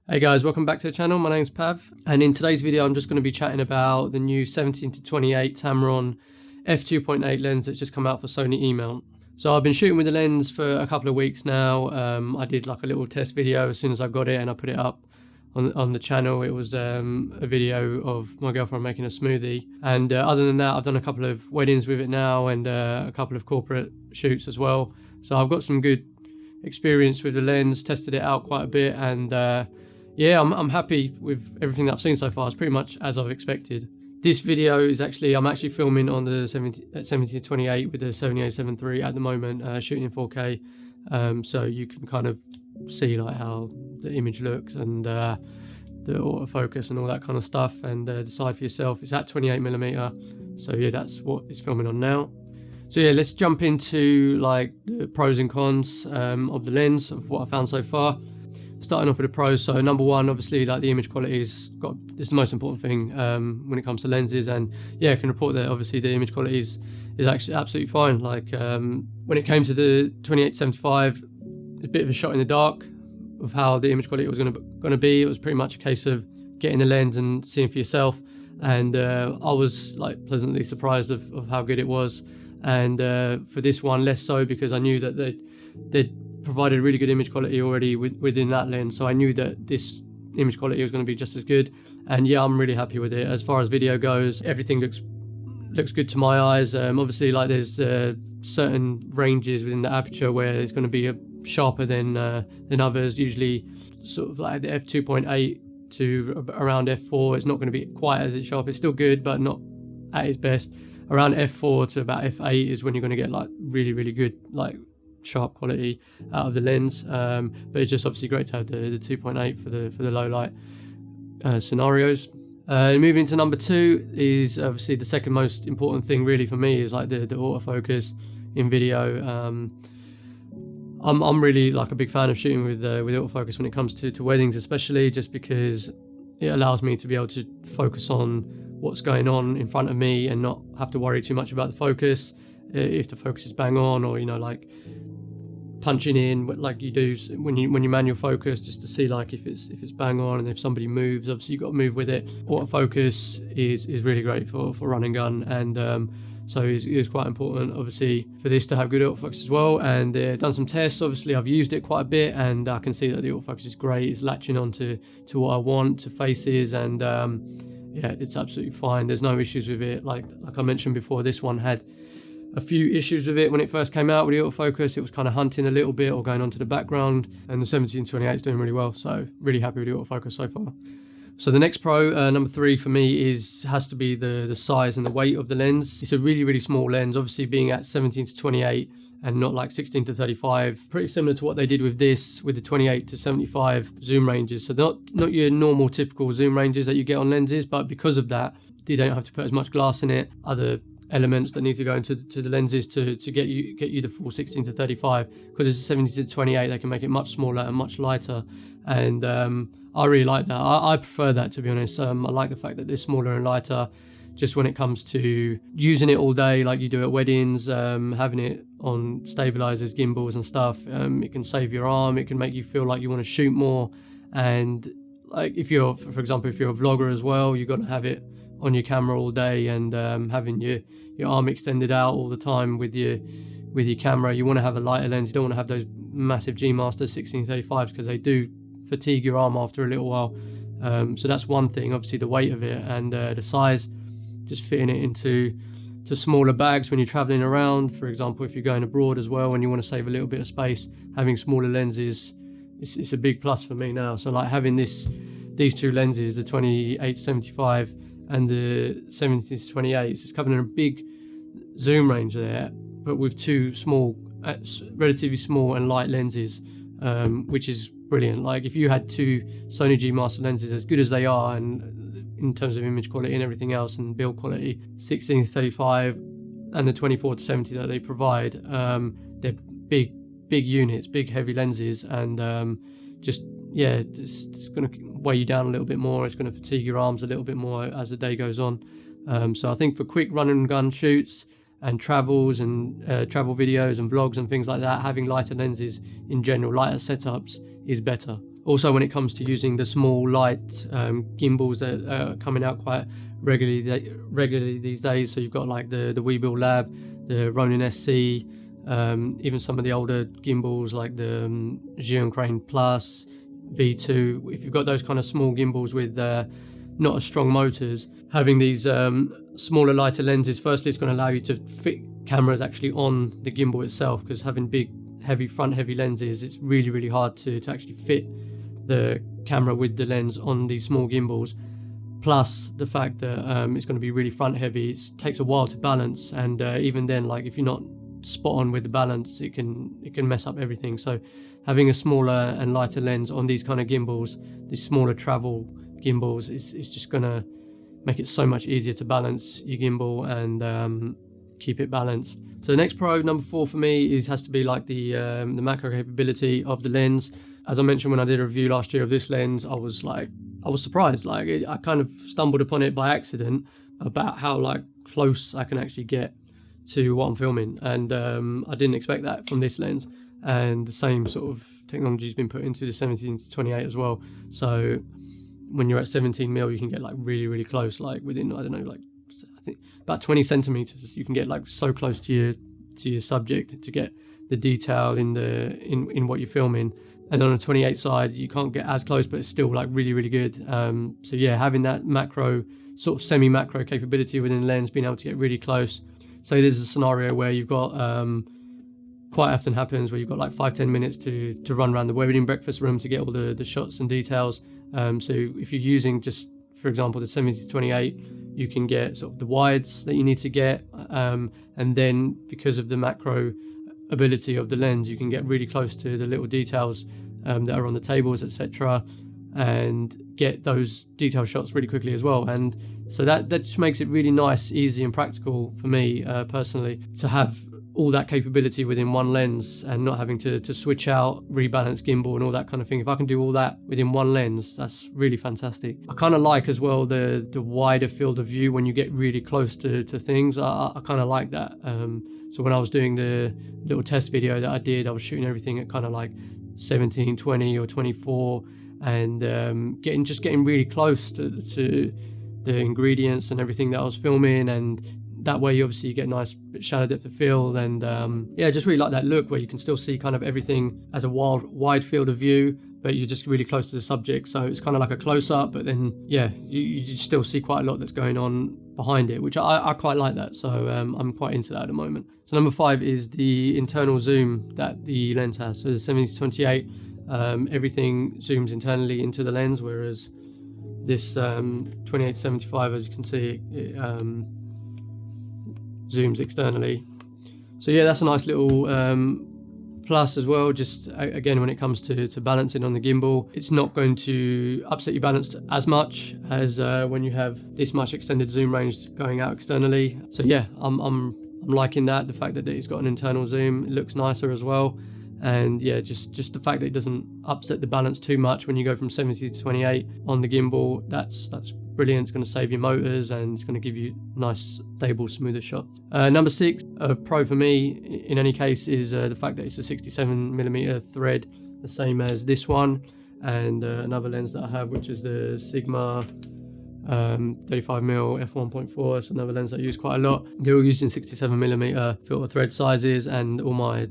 Hey guys, welcome back to the channel. My name's Pav, and in today's video I'm just going to be chatting about the new 17-28 Tamron f2.8 lens that's just come out for Sony E-mount. So I've been shooting with the lens for a couple of weeks now. I did like a little test video as soon as I got it and I put it up on the channel. It was a video of my girlfriend making a smoothie, and other than that I've done a couple of weddings with it now and a couple of corporate shoots as well. So I've got some good experience with the lens, tested it out quite a bit, and yeah, I'm happy with everything that I've seen so far. It's pretty much as I've expected. This video is I'm actually filming on the 17-28 with the Sony A7III at the moment, shooting in 4K. So you can kind of see like how the image looks and the autofocus and all that kind of stuff, and decide for yourself. It's at 28mm, so yeah, that's what it's filming on now. So yeah, let's jump into like the pros and cons of the lens, of what I found so far. Starting off with the pros, so number one, obviously, like the image quality is the most important thing when it comes to lenses, and yeah, I can report that obviously the image quality is actually absolutely fine. Like when it came to the 28-75, a bit of a shot in the dark of how the image quality was going to be. It was pretty much a case of getting the lens and seeing for yourself, and I was like pleasantly surprised of how good it was. And for this one, less so, because I knew that they'd provided really good image quality already within that lens, so I knew that this image quality was going to be just as good. And yeah, I'm really happy with it. As far as video goes, everything looks good to my eyes. Obviously, like there's certain ranges within the aperture where it's going to be sharper than others. Usually, sort of like the f2.8 to around f4, it's not going to be quite as sharp. It's still good, but not at its best. Around f4 to about f8 is when you're going to get like really good like sharp quality out of the lens, but it's just obviously great to have the 2.8 for the low light scenarios. Moving to number two is obviously the second most important thing really for me, is like the autofocus in video. I'm really like a big fan of shooting with autofocus when it comes to weddings, especially just because it allows me to be able to focus on what's going on in front of me and not have to worry too much about the focus, if the focus is bang on, or like punching in like you do when you manual focus, just to see like if it's bang on, and if somebody moves, obviously you've got to move with it. Autofocus is really great for run and gun, and so it's quite important obviously for this to have good autofocus as well. And done some tests, obviously I've used it quite a bit, and I can see that the autofocus is great. It's latching on to what I want, to faces, and yeah, it's absolutely fine. There's no issues with it. Like I mentioned before, this one had a few issues with it when it first came out with the autofocus. It was kind of hunting a little bit or going onto the background, and the 17-28 is doing really well, so really happy with the autofocus so far. So the next pro, number three for me, has to be the size and the weight of the lens. It's a really small lens, obviously being at 17-28 and not like 16-35. Pretty similar to what they did with this, with the 28-75 zoom ranges. So not your normal typical zoom ranges that you get on lenses, but because of that, you don't have to put as much glass in it, other elements that need to go into the lenses to get you the full 16-35. Because it's a 17-28, they can make it much smaller and much lighter, and I really like that. I prefer that, to be honest. I like the fact that they're smaller and lighter, just when it comes to using it all day like you do at weddings, having it on stabilizers, gimbals and stuff. It can save your arm, it can make you feel like you want to shoot more, and like if you're, for example, if you're a vlogger as well, you've got to have it on your camera all day, and having your arm extended out all the time with your camera. You want to have a lighter lens. You don't want to have those massive G Master 16-35s, because they do fatigue your arm after a little while. So that's one thing, obviously the weight of it, and the size, just fitting it into smaller bags when you're traveling around. For example, if you're going abroad as well and you want to save a little bit of space, having smaller lenses, it's a big plus for me now. So like having these two lenses, the 28-75 and the 17-28, it's covering a big zoom range there, but with two relatively small and light lenses, which is brilliant. Like if you had two Sony G Master lenses, as good as they are, and in terms of image quality and everything else and build quality, 16-35 and the 24-70 that they provide, they're big units, big heavy lenses, and it's going to weigh you down a little bit more. It's going to fatigue your arms a little bit more as the day goes on. So I think for quick run and gun shoots and travels and travel videos and vlogs and things like that, having lighter lenses in general, lighter setups, is better. Also, when it comes to using the small light gimbals that are coming out quite regularly these days, so you've got like the Weebill Lab, the Ronin SC, even some of the older gimbals like the Xeon Crane Plus, V2. If you've got those kind of small gimbals with not as strong motors, having these smaller, lighter lenses, firstly, it's going to allow you to fit cameras actually on the gimbal itself, because having big, heavy lenses, it's really, really hard to actually fit the camera with the lens on these small gimbals. Plus the fact that it's going to be really front heavy, it takes a while to balance, and even then, like if you're not spot on with the balance, it can mess up everything. So having a smaller and lighter lens on these kind of gimbals, these smaller travel gimbals, is just going to make it so much easier to balance your gimbal and keep it balanced. So the next pro, number 4 for me, has to be like the macro capability of the lens. As I mentioned when I did a review last year of this lens, I was surprised. I kind of stumbled upon it by accident about how like close I can actually get to what I'm filming, and I didn't expect that from this lens. And the same sort of technology has been put into the 17-28 as well. So when you're at 17mm, you can get like really, really close, like within, I don't know, like I think about 20 centimeters. You can get like so close to your subject to get the detail in what you're filming. And on the 28 side, you can't get as close, but it's still like really, really good. So yeah, having that macro, sort of semi-macro capability within the lens, being able to get really close. So there's a scenario where you've got, quite often happens where you've got like 5-10 minutes to run around the wedding breakfast room to get all the shots and details. So if you're using just, for example, the 70-28, you can get sort of the wides that you need to get. And then because of the macro ability of the lens, you can get really close to the little details that are on the tables, etc., and get those detail shots really quickly as well. And so that just makes it really nice, easy and practical for me personally, to have all that capability within one lens and not having to switch out, rebalance gimbal and all that kind of thing. If I can do all that within one lens, that's really fantastic. I kind of like as well the wider field of view when you get really close to things. I kind of like that. So when I was doing the little test video that I did, I was shooting everything at kind of like 17, 20 or 24, and getting really close to the ingredients and everything that I was filming, and that way you obviously get a nice shallow depth of field, and yeah, just really like that look where you can still see kind of everything as a wide field of view, but you're just really close to the subject. So it's kind of like a close-up, but then yeah, you still see quite a lot that's going on behind it, which I quite like that. So I'm quite into that at the moment. So number 5 is the internal zoom that the lens has. So the 70-28, everything zooms internally into the lens, whereas this 28-75, as you can see, it zooms externally. So yeah, that's a nice little plus as well. Just again, when it comes to balancing on the gimbal, it's not going to upset your balance as much as when you have this much extended zoom range going out externally. So yeah, I'm liking that, the fact that it's got an internal zoom. It looks nicer as well. And yeah, just the fact that it doesn't upset the balance too much when you go from 70-28 on the gimbal, that's brilliant. It's going to save your motors and it's going to give you nice, stable, smoother shot. Number 6, a pro for me in any case, is the fact that it's a 67mm thread, the same as this one, and another lens that I have, which is the Sigma 35mm f1.4. That's another lens that I use quite a lot. They're all using 67mm filter thread sizes, and all my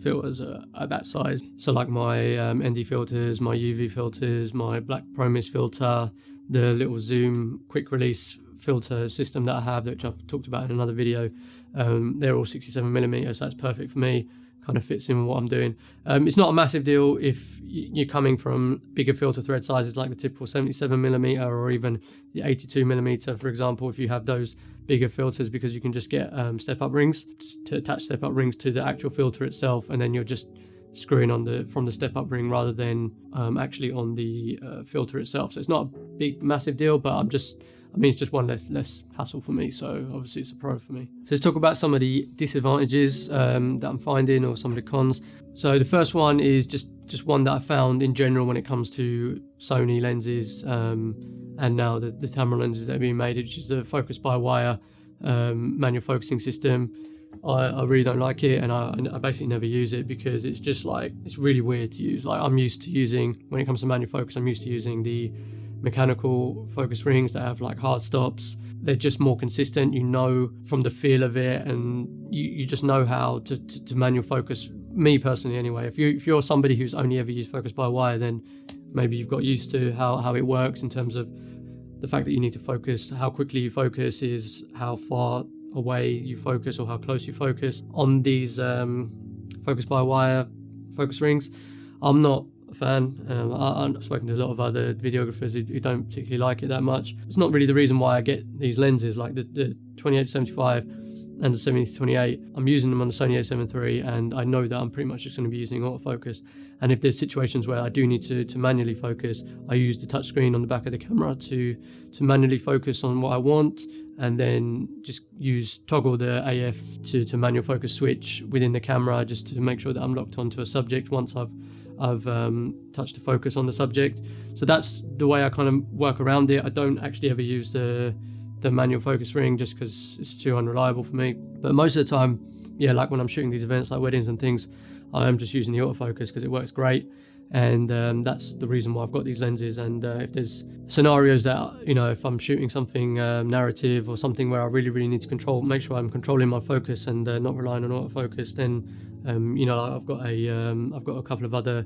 filters are that size. So like my ND filters, my UV filters, my black Promise filter, the little zoom quick release filter system that I have, which I've talked about in another video, they're all 67mm, so that's perfect for me. Kind of fits in with what I'm doing. It's not a massive deal if you're coming from bigger filter thread sizes like the typical 77mm or even the 82mm, for example, if you have those bigger filters, because you can just get step-up rings to attach step-up rings to the actual filter itself, and then you're just screwing on from the step-up ring rather than actually on the filter itself. So it's not a big, massive deal, but it's just one less hassle for me, so obviously it's a pro for me. So let's talk about some of the disadvantages that I'm finding, or some of the cons. So the first one is just one that I found in general when it comes to Sony lenses, and now the Tamron lenses that are being made, which is the focus by wire manual focusing system. I really don't like it, and I basically never use it because it's just like, it's really weird to use. Like, I'm used to using, when it comes to manual focus, I'm used to using the mechanical focus rings that have like hard stops. They're just more consistent, you know, from the feel of it, and you just know how to manual focus. Me personally anyway, if you're somebody who's only ever used focus by wire, then maybe you've got used to how it works in terms of the fact that you need to focus. How quickly you focus is how far away you focus or how close you focus on these focus by wire focus rings. I'm not a fan. I've spoken to a lot of other videographers who don't particularly like it that much. It's not really the reason why I get these lenses, like the 28-75 and the 70-28. I'm using them on the Sony A7III, and I know that I'm pretty much just going to be using autofocus. And if there's situations where I do need to manually focus, I use the touchscreen on the back of the camera to manually focus on what I want, and then just toggle the AF to manual focus switch within the camera, just to make sure that I'm locked onto a subject once I've touched the focus on the subject. So that's the way I kind of work around it. I don't actually ever use the manual focus ring just because it's too unreliable for me. But most of the time, yeah, like when I'm shooting these events like weddings and things, I am just using the autofocus because it works great. And that's the reason why I've got these lenses. And if there's scenarios that, you know, if I'm shooting something narrative or something where I really need to make sure I'm controlling my focus and not relying on autofocus, then you know, I've got a couple of other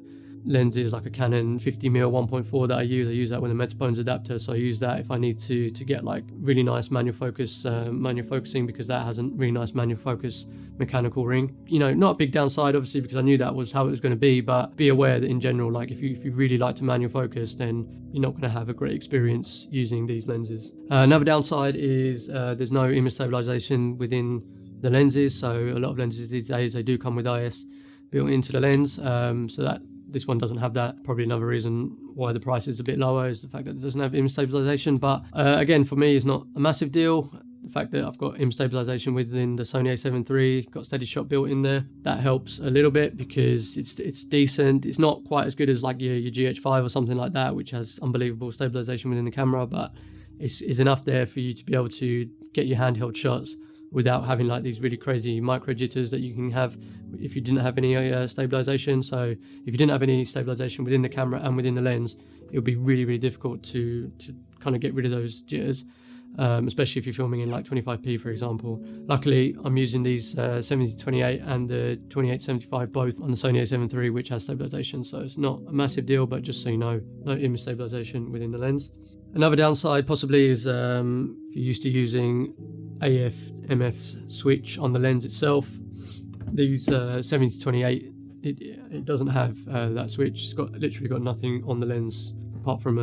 lenses, like a Canon 50mm 1.4 that I use that with a Metabones adapter. So I use that if I need to get like really nice manual focusing, because that has a really nice manual focus mechanical ring. You know, not a big downside obviously, because I knew that was how it was going to be, but be aware that in general, like if you really like to manual focus, then you're not going to have a great experience using these lenses. Another downside is there's no image stabilization within the lenses. So a lot of lenses these days, they do come with IS built into the lens, so that this one doesn't have that. Probably another reason why the price is a bit lower is the fact that it doesn't have image stabilization. But again, for me, it's not a massive deal. The fact that I've got image stabilization within the Sony A7 III, got steady shot built in there, that helps a little bit because it's decent. It's not quite as good as like your GH5 or something like that, which has unbelievable stabilization within the camera, but it's enough there for you to be able to get your handheld shots without having like these really crazy micro jitters that you can have if you didn't have any stabilization. So if you didn't have any stabilization within the camera and within the lens, it would be really difficult to kind of get rid of those jitters, especially if you're filming in like 25p, for example. Luckily, I'm using these 70-28 and the 28-75 both on the Sony A7 III, which has stabilization, so it's not a massive deal, but just so you know, no image stabilization within the lens. Another downside possibly is if you're used to using AF MF switch on the lens itself, these 70-28, it doesn't have that switch. It's literally got nothing on the lens apart from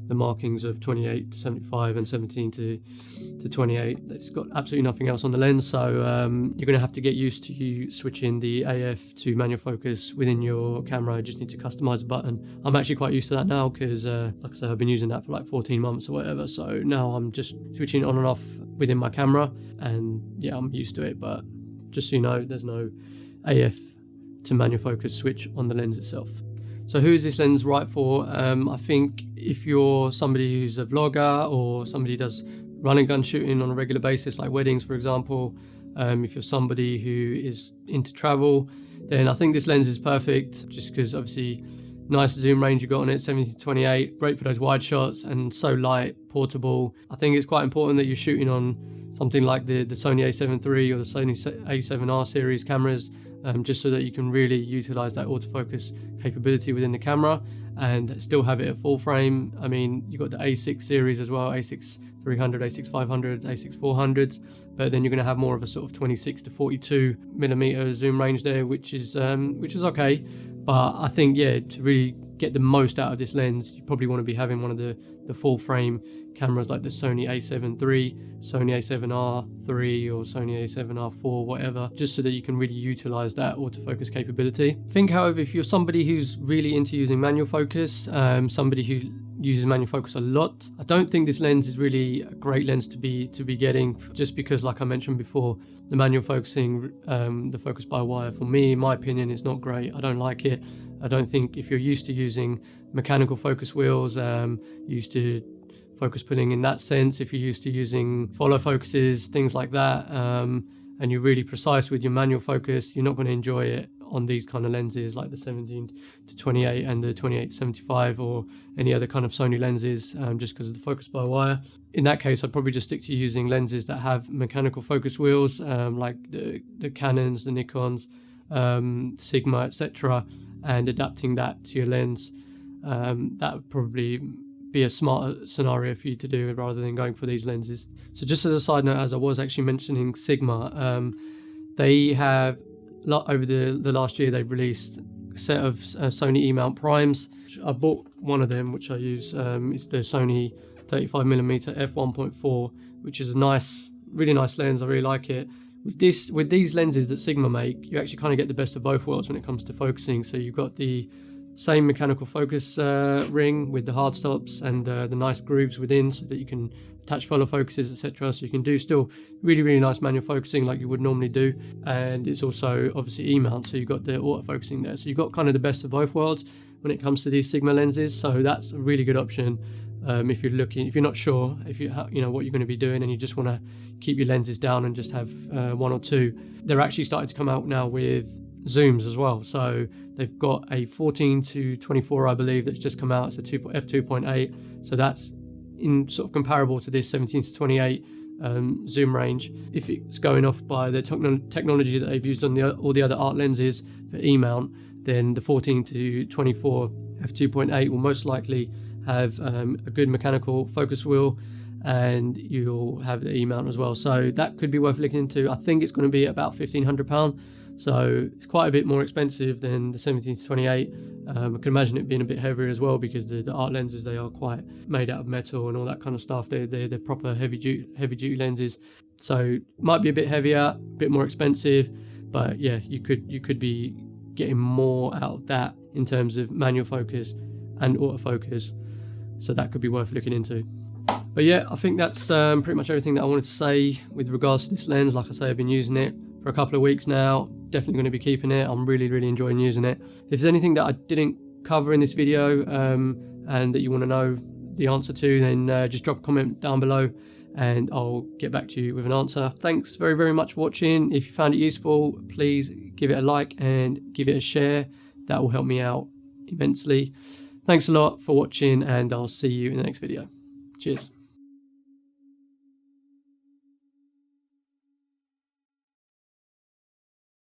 the markings of 28-75 and 17-28. It's got absolutely nothing else on the lens, so you're going to have to get used to you switching the AF to manual focus within your camera. You just need to customize a button. I'm actually quite used to that now because, like I said, I've been using that for like 14 months or whatever, so now I'm just switching on and off within my camera, and yeah, I'm used to it. But just so you know, there's no AF to manual focus switch on the lens itself. So who is this lens right for? I think if you're somebody who's a vlogger or somebody who does run and gun shooting on a regular basis, like weddings, for example, if you're somebody who is into travel, then I think this lens is perfect, just because obviously nice zoom range you got on it, 70-28, great for those wide shots, and so light, portable. I think it's quite important that you're shooting on something like the Sony A7 III or the Sony A7R series cameras, just so that you can really utilize that autofocus capability within the camera and still have it at full frame. I mean, you've got the A6 series as well, A6 300, A6 500, A6 400s, but then you're going to have more of a sort of 26-42 millimeter zoom range there, which is okay. But I think, yeah, to really get the most out of this lens, you probably want to be having one of the full frame cameras like the Sony A7 III, Sony A7R III or Sony A7R4, whatever, just so that you can really utilize that autofocus capability. I think, however, if you're somebody who's really into using manual focus, somebody who uses manual focus a lot, I don't think this lens is really a great lens to be getting, just because, like I mentioned before, the manual focusing, the focus by wire, for me, in my opinion, is not great. I don't like it. I don't think if you're used to using mechanical focus wheels, used to focus pulling in that sense, if you're used to using follow focuses, things like that, and and you're really precise with your manual focus, you're not going to enjoy it on these kind of lenses like the 17-28 and the 28-75 or any other kind of Sony lenses, just because of the focus by wire. In that case, I'd probably just stick to using lenses that have mechanical focus wheels, like the Canons, the Nikons, Sigma, etc., and adapting that to your lens. That would probably be a smarter scenario for you to do rather than going for these lenses. So just as a side note, as I was actually mentioning Sigma, they have over the last year they've released a set of Sony E-mount primes. I bought one of them, which I use. It's the Sony 35mm f1.4, which is a really nice lens. I really like it. With these lenses that Sigma make, you actually kind of get the best of both worlds when it comes to focusing. So you've got the same mechanical focus ring with the hard stops and the nice grooves within, so that you can attach follow focuses, etc. So you can do still really nice manual focusing like you would normally do. And it's also obviously E-mount, so you've got the autofocusing there. So you've got kind of the best of both worlds when it comes to these Sigma lenses. So that's a really good option if you're not sure what you're going to be doing and you just want to keep your lenses down and just have one or two. They're actually starting to come out now with zooms as well. So they've got a 14-24, I believe, that's just come out. It's a f2.8. So that's in sort of comparable to this 17-28 zoom range. If it's going off by the technology that they've used on all the other art lenses for E-mount, then the 14-24 f2.8 will most likely have a good mechanical focus wheel, and you'll have the E-mount as well. So that could be worth looking into. I think it's going to be about £1,500. So it's quite a bit more expensive than the 17-28. I can imagine it being a bit heavier as well, because the art lenses, they are quite made out of metal and all that kind of stuff. They're proper heavy duty lenses. So might be a bit heavier, a bit more expensive, but yeah, you could be getting more out of that in terms of manual focus and autofocus. So that could be worth looking into. But yeah, I think that's pretty much everything that I wanted to say with regards to this lens. Like I say, I've been using it for a couple of weeks now. Definitely going to be keeping it. I'm really enjoying using it. If there's anything that I didn't cover in this video and that you want to know the answer to, then just drop a comment down below and I'll get back to you with an answer. Thanks very much for watching. If you found it useful, please give it a like and give it a share. That will help me out immensely. Thanks a lot for watching, and I'll see you in the next video. Cheers.